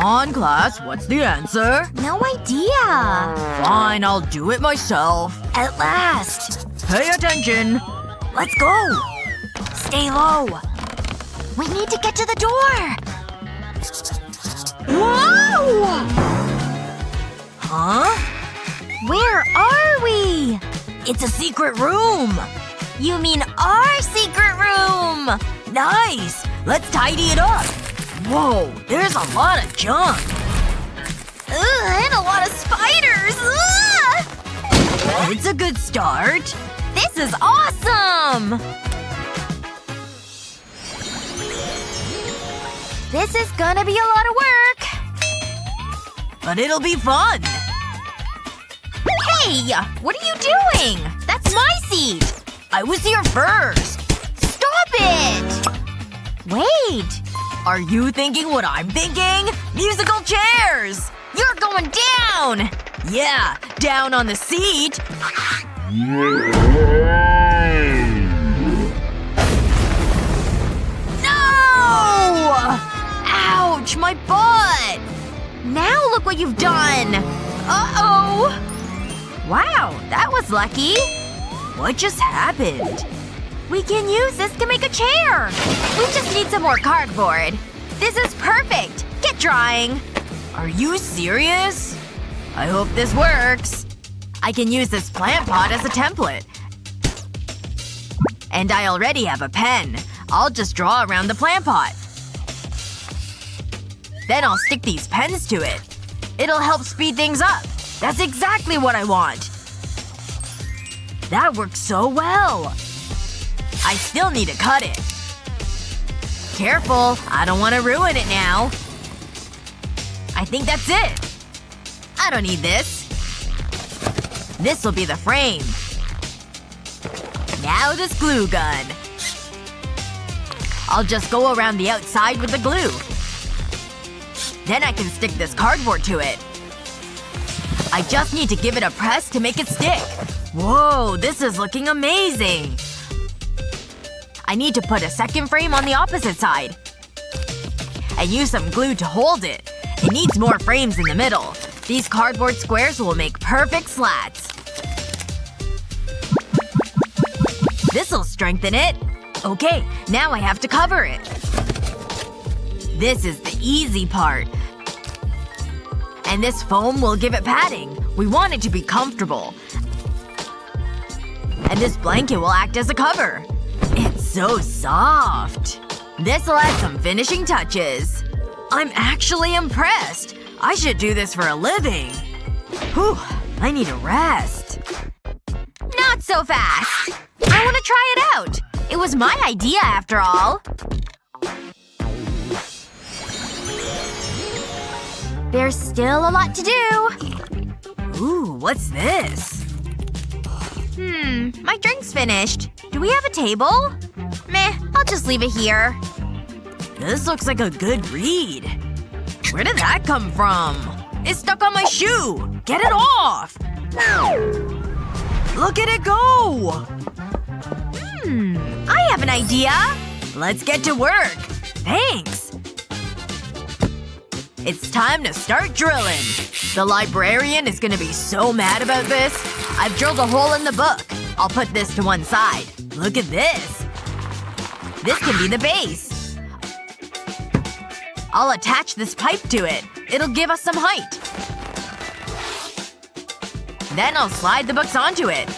on, class. What's the answer? No idea. Fine, I'll do it myself. At last. Pay attention. Let's go. Stay low. We need to get to the door. Whoa! Huh? Where are we? It's a secret room. You mean our secret room! Nice! Let's tidy it up. Whoa, there's a lot of junk. Ugh, and a lot of spiders! Ugh! It's a good start. This is awesome! This is gonna be a lot of work. But it'll be fun. Hey! What are you doing? That's my seat! I was here first. Stop it! Wait. Are you thinking what I'm thinking? Musical chairs! You're going down! Yeah, down on the seat. No! Ouch, my butt! Now look what you've done! Uh-oh! Wow, that was lucky. What just happened? We can use this to make a chair! We just need some more cardboard. This is perfect! Get drawing! Are you serious? I hope this works. I can use this plant pot as a template. And I already have a pen. I'll just draw around the plant pot. Then I'll stick these pens to it. It'll help speed things up. That's exactly what I want. That works so well. I still need to cut it. Careful. I don't want to ruin it now. I think that's it. I don't need this. This'll be the frame. Now this glue gun. I'll just go around the outside with the glue. Then I can stick this cardboard to it. I just need to give it a press to make it stick. Whoa, this is looking amazing. I need to put a second frame on the opposite side. And use some glue to hold it. It needs more frames in the middle. These cardboard squares will make perfect slats. This'll strengthen it. Okay, now I have to cover it. This is the easy part. And this foam will give it padding. We want it to be comfortable. And this blanket will act as a cover. It's so soft. This'll add some finishing touches. I'm actually impressed. I should do this for a living. Whew. I need a rest. Not so fast. I want to try it out. It was my idea after all. There's still a lot to do. Ooh, what's this? My drink's finished. Do we have a table? Meh, I'll just leave it here. This looks like a good read. Where did that come from? It's stuck on my shoe! Get it off! Look at it go! I have an idea. Let's get to work. Thanks. It's time to start drilling. The librarian is gonna be so mad about this. I've drilled a hole in the book. I'll put this to one side. Look at this. This can be the base. I'll attach this pipe to it. It'll give us some height. Then I'll slide the books onto it.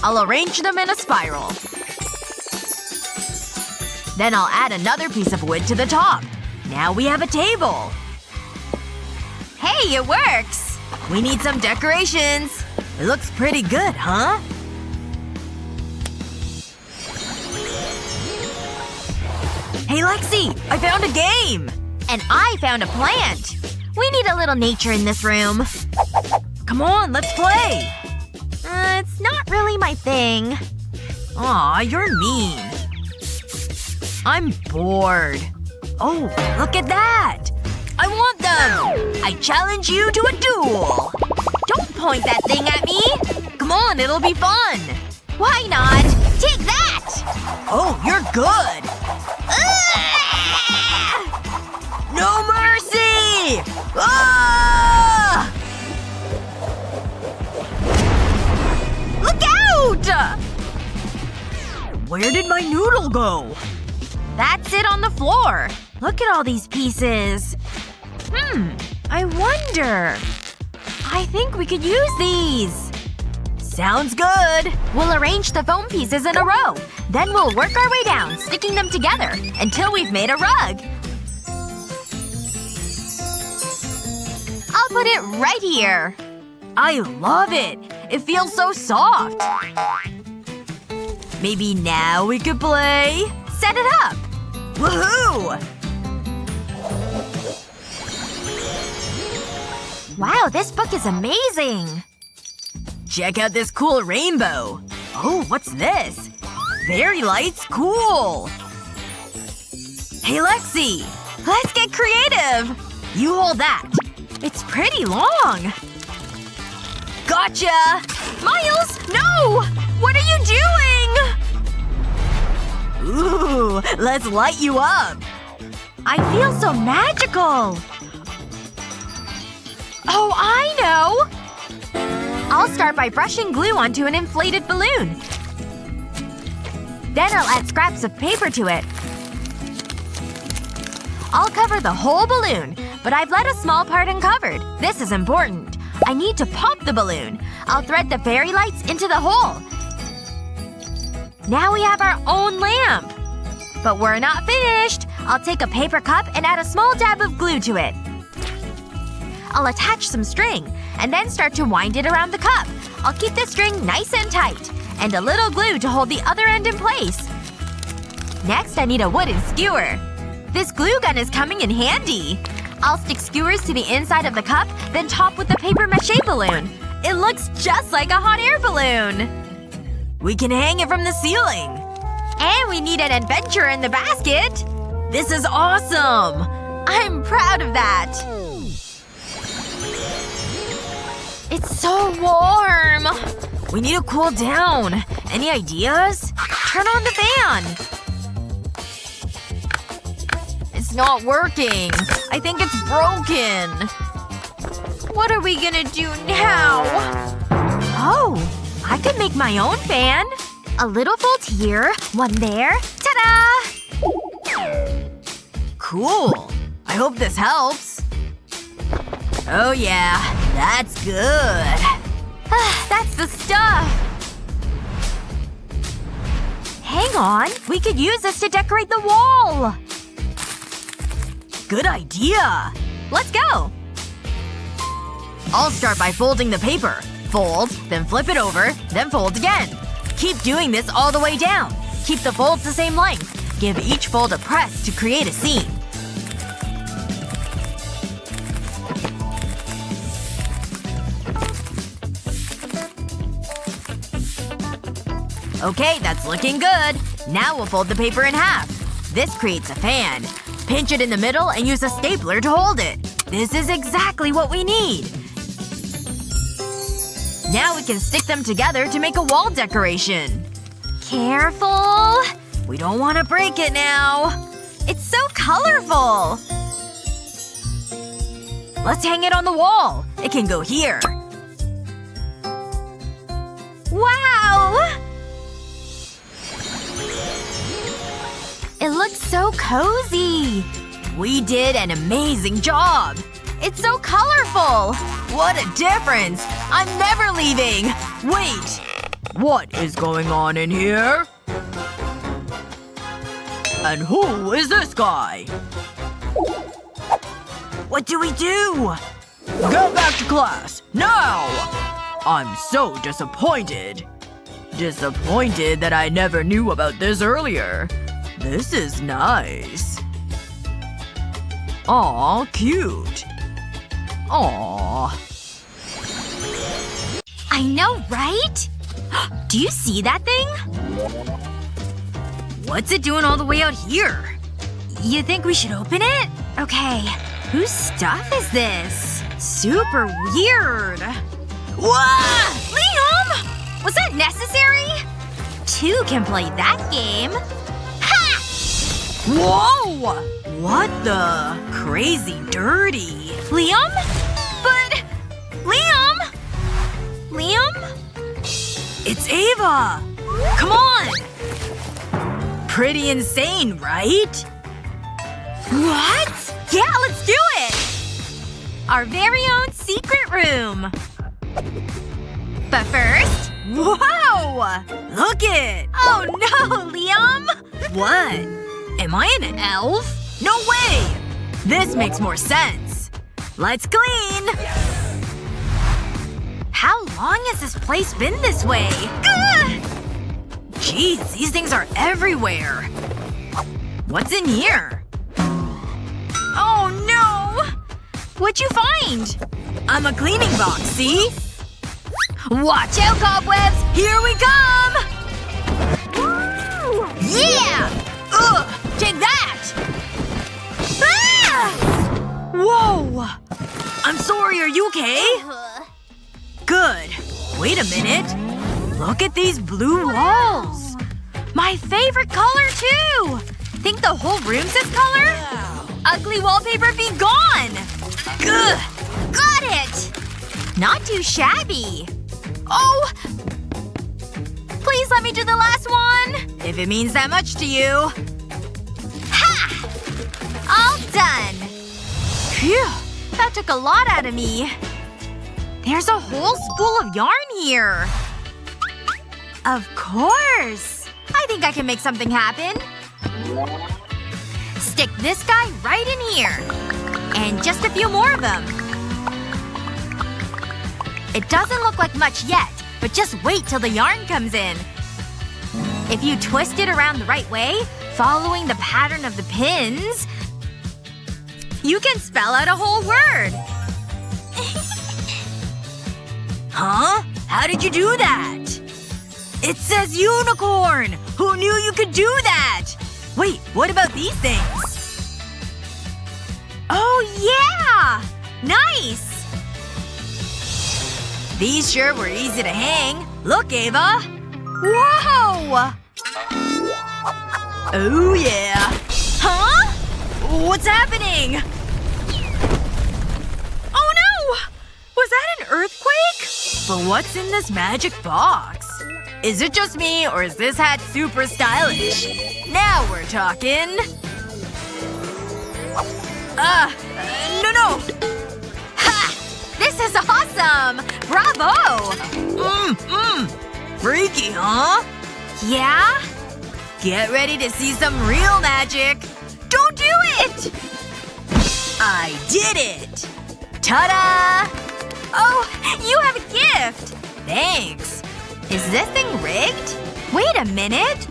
I'll arrange them in a spiral. Then I'll add another piece of wood to the top. Now we have a table. Hey, it works! We need some decorations. It looks pretty good, huh? Hey, Lexi! I found a game! And I found a plant. We need a little nature in this room. Come on, let's play! It's not really my thing. Aw, you're mean. I'm bored. Oh, look at that! I want them! I challenge you to a duel! Don't point that thing at me! Come on, it'll be fun! Why not? Take that! Oh, you're good! Ugh! No mercy! Where did my noodle go? That's it on the floor. Look at all these pieces. I wonder. I think we could use these. Sounds good. We'll arrange the foam pieces in a row. Then we'll work our way down, sticking them together, until we've made a rug. I'll put it right here. I love it. It feels so soft. Maybe now we could play? Set it up. Woohoo! Wow, this book is amazing. Check out this cool rainbow. Oh, what's this? Fairy lights? Cool! Hey, Lexi! Let's get creative. You hold that. It's pretty long. Gotcha! Miles! No! What are you doing? Ooh, let's light you up. I feel so magical. Oh, I know! I'll start by brushing glue onto an inflated balloon. Then I'll add scraps of paper to it. I'll cover the whole balloon, but I've left a small part uncovered. This is important. I need to pop the balloon. I'll thread the fairy lights into the hole. Now we have our own lamp. But we're not finished. I'll take a paper cup and add a small dab of glue to it. I'll attach some string, and then start to wind it around the cup. I'll keep the string nice and tight, and a little glue to hold the other end in place. Next, I need a wooden skewer. This glue gun is coming in handy. I'll stick skewers to the inside of the cup, then top with the paper mache balloon. It looks just like a hot air balloon. We can hang it from the ceiling. And we need an adventure in the basket. This is awesome! I'm proud of that. It's so warm. We need to cool down. Any ideas? Turn on the fan. It's not working. I think it's broken. What are we gonna do now? Oh, I could make my own fan. A little fold here, one there. Ta-da! Cool. I hope this helps. Oh yeah. That's good. That's the stuff. Hang on. We could use this to decorate the wall. Good idea. Let's go. I'll start by folding the paper. Fold, then flip it over, then fold again. Keep doing this all the way down. Keep the folds the same length. Give each fold a press to create a seam. Okay, that's looking good. Now we'll fold the paper in half. This creates a fan. Pinch it in the middle and use a stapler to hold it. This is exactly what we need. Now we can stick them together to make a wall decoration. Careful. We don't want to break it now. It's so colorful. Let's hang it on the wall. It can go here. Wow! It looks so cozy. We did an amazing job. It's so colorful. What a difference! I'm never leaving! Wait! What is going on in here? And who is this guy? What do we do? Get back to class! Now! I'm so disappointed. Disappointed that I never knew about this earlier. This is nice. Aw, cute. Aw. I know, right? Do you see that thing? What's it doing all the way out here? You think we should open it? Okay. Whose stuff is this? Super weird. Wah! Liam! Was that necessary? Two can play that game. Ha! Whoa! What the? Crazy dirty. Liam? But… Liam? Liam? It's Ava! Come on! pretty insane, right? What? Yeah, let's do it! Our very own secret room. But first… Whoa! Look it! Oh no, Liam! What? Am I an elf? No way! This makes more sense. Let's clean! How long has this place been this way? Ugh! Jeez, these things are everywhere. What's in here? Oh no! What'd you find? I'm a cleaning box, see? Watch out, cobwebs! Here we come! Yeah! Ugh! Take that! Ah! Whoa! I'm sorry, are you okay? Good. Wait a minute. Look at these blue walls. My favorite color, too! Think the whole room's this color? Ugly wallpaper be gone! Ugh! Got it! Not too shabby. Oh! Please let me do the last one! If it means that much to you. Ha! All done! Phew. That took a lot out of me. There's a whole spool of yarn here. Of course! I think I can make something happen. Stick this guy right in here. And just a few more of them. It doesn't look like much yet, but just wait till the yarn comes in. If you twist it around the right way, following the pattern of the pins, you can spell out a whole word. Huh? How did you do that? It says unicorn! Who knew you could do that? Wait, what about these things? Oh yeah! Nice! These sure were easy to hang. Look, Ava! Whoa! Oh yeah. Huh? What's happening? Oh no! Was that an earthquake? But what's in this magic box? Is it just me, or is this hat super stylish? Now we're talking. No. Ha! This is awesome! Bravo! Freaky, huh? Yeah? Get ready to see some real magic. Don't do it! I did it! Ta-da! Oh, you have a gift! Thanks. Is this thing rigged? Wait a minute.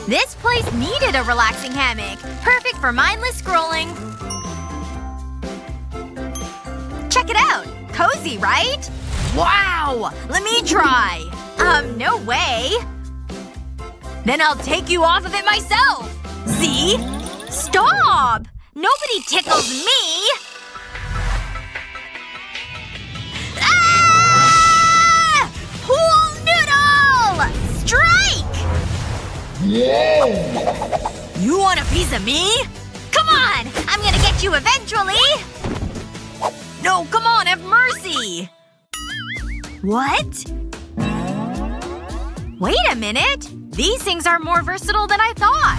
This place needed a relaxing hammock. Perfect for mindless scrolling. Check it out. Cozy, right? Wow! Let me try! No way. Then I'll take you off of it myself! See? Stop! Nobody tickles me! Ah! Pool noodle! Strike! Yeah! You want a piece of me? Come on! I'm gonna get you eventually! No, come on, have mercy! What? Wait a minute. These things are more versatile than I thought.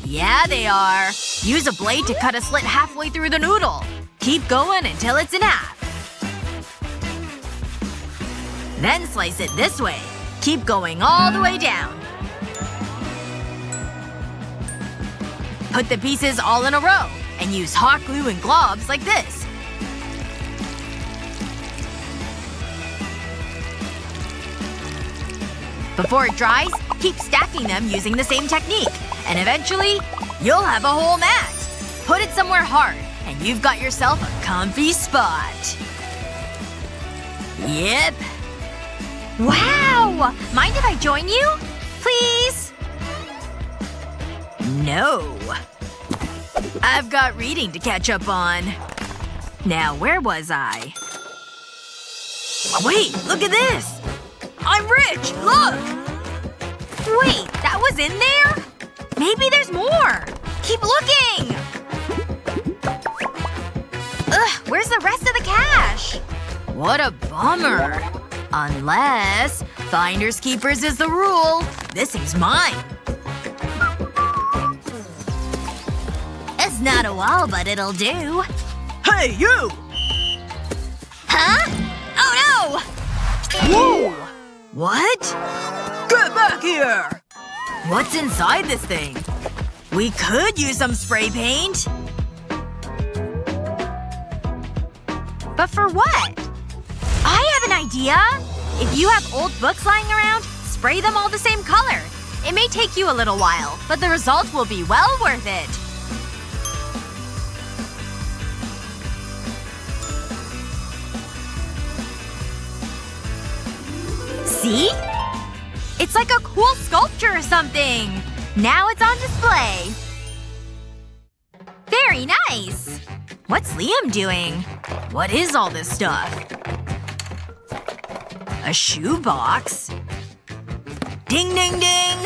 Yeah, they are. Use a blade to cut a slit halfway through the noodle. Keep going until it's in half. Then slice it this way. Keep going all the way down. Put the pieces all in a row, and use hot glue and globs like this. Before it dries, keep stacking them using the same technique. And eventually, you'll have a whole mat. Put it somewhere hard, and you've got yourself a comfy spot. Yep. Wow! Mind if I join you? Please? No. I've got reading to catch up on. Now, where was I? Wait, look at this! I'm rich! Look! Wait, that was in there? Maybe there's more. Keep looking! Ugh, where's the rest of the cash? What a bummer. Unless finders keepers is the rule. This thing's mine. It's not a wall, but it'll do. Hey, you! Huh? Oh no! Whoa! What? Get back here! What's inside this thing? We could use some spray paint. But for what? I have an idea! If you have old books lying around, spray them all the same color. It may take you a little while, but the result will be well worth it. See? It's like a cool sculpture or something! Now it's on display. Very nice! What's Liam doing? What is all this stuff? A shoebox? Ding ding ding!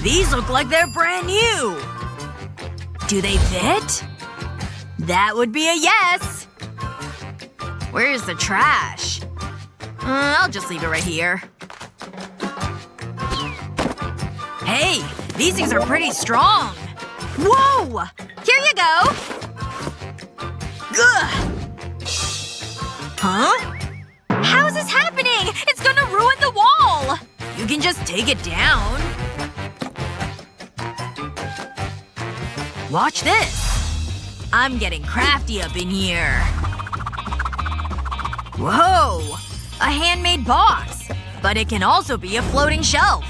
These look like they're brand new! Do they fit? That would be a yes! Where's the trash? I'll just leave it right here. Hey! These things are pretty strong! Whoa! Here you go! Ugh! Huh? How's this happening? It's gonna ruin the wall! You can just take it down. Watch this. I'm getting crafty up in here. Whoa! A handmade box. But it can also be a floating shelf.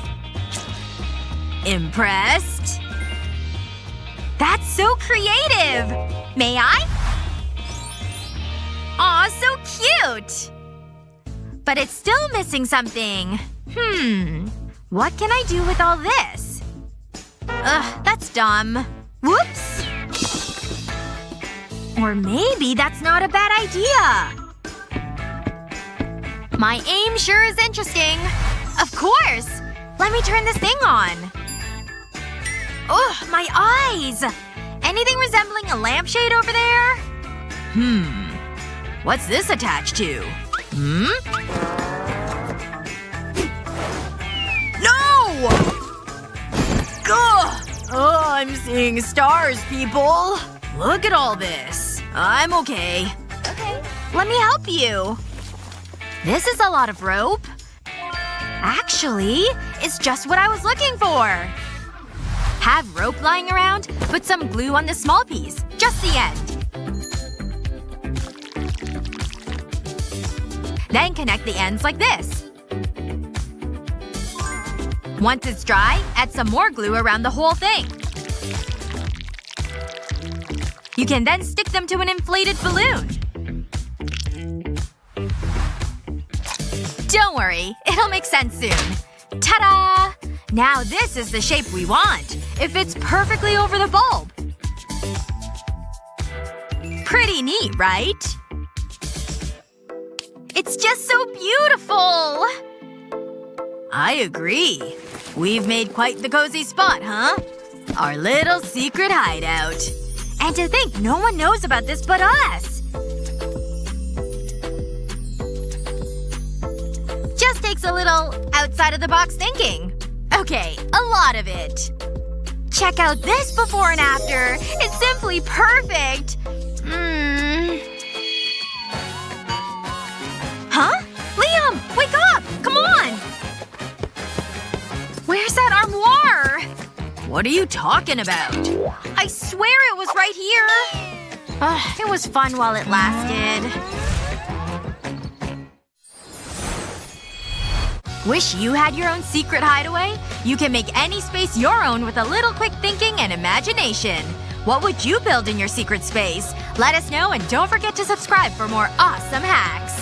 Impressed? That's so creative! May I? Aw, so cute! But it's still missing something. What can I do with all this? Ugh, that's dumb. Whoops! Or maybe that's not a bad idea. My aim sure is interesting. Of course! Let me turn this thing on. Ugh, my eyes! Anything resembling a lampshade over there? What's this attached to? No! Ugh! Oh, I'm seeing stars, people. Look at all this. I'm okay. Okay. Let me help you. This is a lot of rope. Actually, it's just what I was looking for. Have rope lying around, put some glue on this small piece. Just the end. Then connect the ends like this. Once it's dry, add some more glue around the whole thing. You can then stick them to an inflated balloon. Don't worry, it'll make sense soon. Ta-da! Now this is the shape we want. It fits perfectly over the bulb. Pretty neat, right? It's just so beautiful! I agree. We've made quite the cozy spot, huh? Our little secret hideout. And to think no one knows about this but us! Just takes a little outside-of-the-box thinking. Okay, a lot of it. Check out this before and after! It's simply perfect! Huh? Liam! Wake up! Come on! Where's that armoire? What are you talking about? I swear it was right here! It was fun while it lasted. Wish you had your own secret hideaway? You can make any space your own with a little quick thinking and imagination. What would you build in your secret space? Let us know and don't forget to subscribe for more awesome hacks!